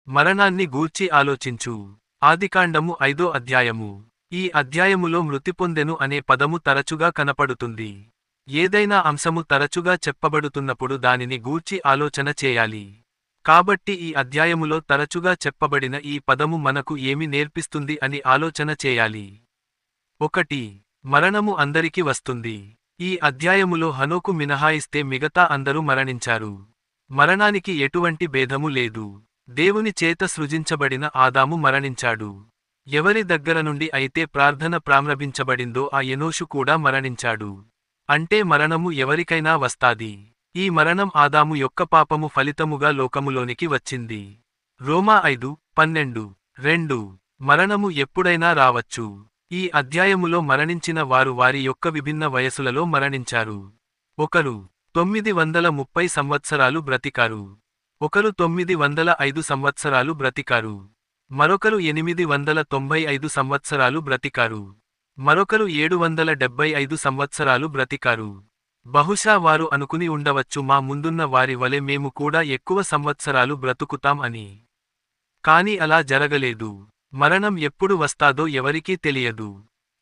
మరణాన్ని గూర్చి ఆలోచించు. ఆదికాండము 5వ అధ్యాయము. ఈ అధ్యాయములో మృతి పొందెను అనే పదము తరచుగా కనపడుతుంది. ఏదైనా అంశము తరచుగా చెప్పబడుతున్నప్పుడు దానిని గూర్చి ఆలోచన చేయాలి. కాబట్టి ఈ అధ్యాయములో తరచుగా చెప్పబడిన ఈ పదము మనకు ఏమి నేర్పిస్తుంది అని ఆలోచన చేయాలి. 1. మరణము అందరికి వస్తుంది. ఈ అధ్యాయములో హనోకు మినహాయిస్తే మిగతా అందరూ మరణించారు. మరణానికి ఎటువంటి భేదము లేదు. దేవుని చేత సృజించబడిన ఆదాము మరణించాడు. ఎవరి దగ్గర నుండి అయితే ప్రార్థన ప్రారంభించబడిందో ఆ ఎనోషు కూడా మరణించాడు. అంటే మరణము ఎవరికైనా వస్తాది. ఈ మరణం ఆదాము యొక్క పాపము ఫలితముగా లోకములోనికి వచ్చింది. రోమా 5:12. మరణము ఎప్పుడైనా రావచ్చు. ఈ అధ్యాయములో మరణించిన వారు వారి యొక్క విభిన్న వయసులలో మరణించారు. ఒకరు 930 సంవత్సరాలు బ్రతికారు. ఒకరు 905 సంవత్సరాలు బ్రతికారు. మరొకరు 895 సంవత్సరాలు బ్రతికారు. మరొకరు 775 సంవత్సరాలు బ్రతికారు. బహుశా వారు అనుకుని ఉండవచ్చు మా ముందున్న వారి వలె మేము కూడా ఎక్కువ సంవత్సరాలు బ్రతుకుతాం అని. కాని అలా జరగలేదు. మరణం ఎప్పుడు వస్తాదో ఎవరికీ తెలియదు.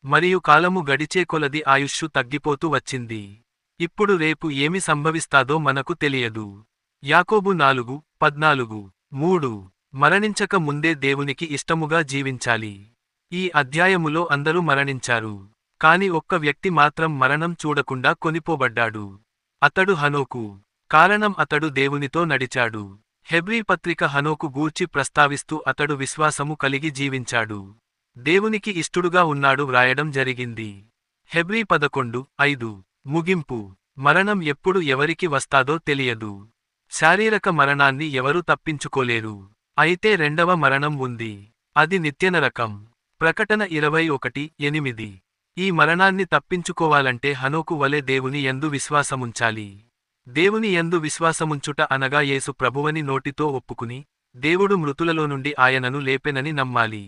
మరియు కాలము గడిచే కొలది ఆయుష్షు తగ్గిపోతూ వచ్చింది. ఇప్పుడు రేపు ఏమి సంభవిస్తాదో మనకు తెలియదు. యాకోబు 4:14. 3. మరణించక ముందే దేవునికి ఇష్టముగా జీవించాలి. ఈ అధ్యాయములో అందరూ మరణించారు. కాని ఒక్క వ్యక్తి మాత్రం మరణం చూడకుండా కొనిపోబడ్డాడు. అతడు హనోకు. కారణం అతడు దేవునితో నడిచాడు. హెబ్రీ పత్రిక హనోకు గూర్చి ప్రస్తావిస్తూ అతడు విశ్వాసము కలిగి జీవించాడు. దేవునికి ఇష్టుడుగా ఉన్నాడు వ్రాయడం జరిగింది. హెబ్రీ 11:5. ముగింపు. మరణం ఎప్పుడు ఎవరికి వస్తాదో తెలియదు. శారీరక మరణాన్ని ఎవరూ తప్పించుకోలేరు. అయితే రెండవ మరణం ఉంది. అది నిత్యనరకం. ప్రకటన 21:8. ఈ మరణాన్ని తప్పించుకోవాలంటే హనోకు వలె దేవుని యందు విశ్వాసముంచాలి. దేవుని యందు విశ్వాసముంచుట అనగా యేసు ప్రభువని నోటితో ఒప్పుకుని, దేవుడు మృతులలో నుండి ఆయనను లేపెనని నమ్మాలి.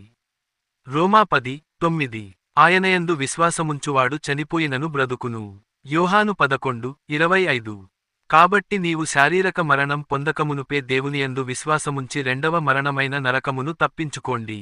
రోమా 10:9. ఆయనయందు విశ్వాసముంచువాడు చనిపోయినను బ్రతుకును. యోహాను 11:25. కాబట్టి నీవు శారీరక మరణం పొందకమునుపే దేవునియందు విశ్వాసముంచి రెండవ మరణమైన నరకమును తప్పించుకోండి.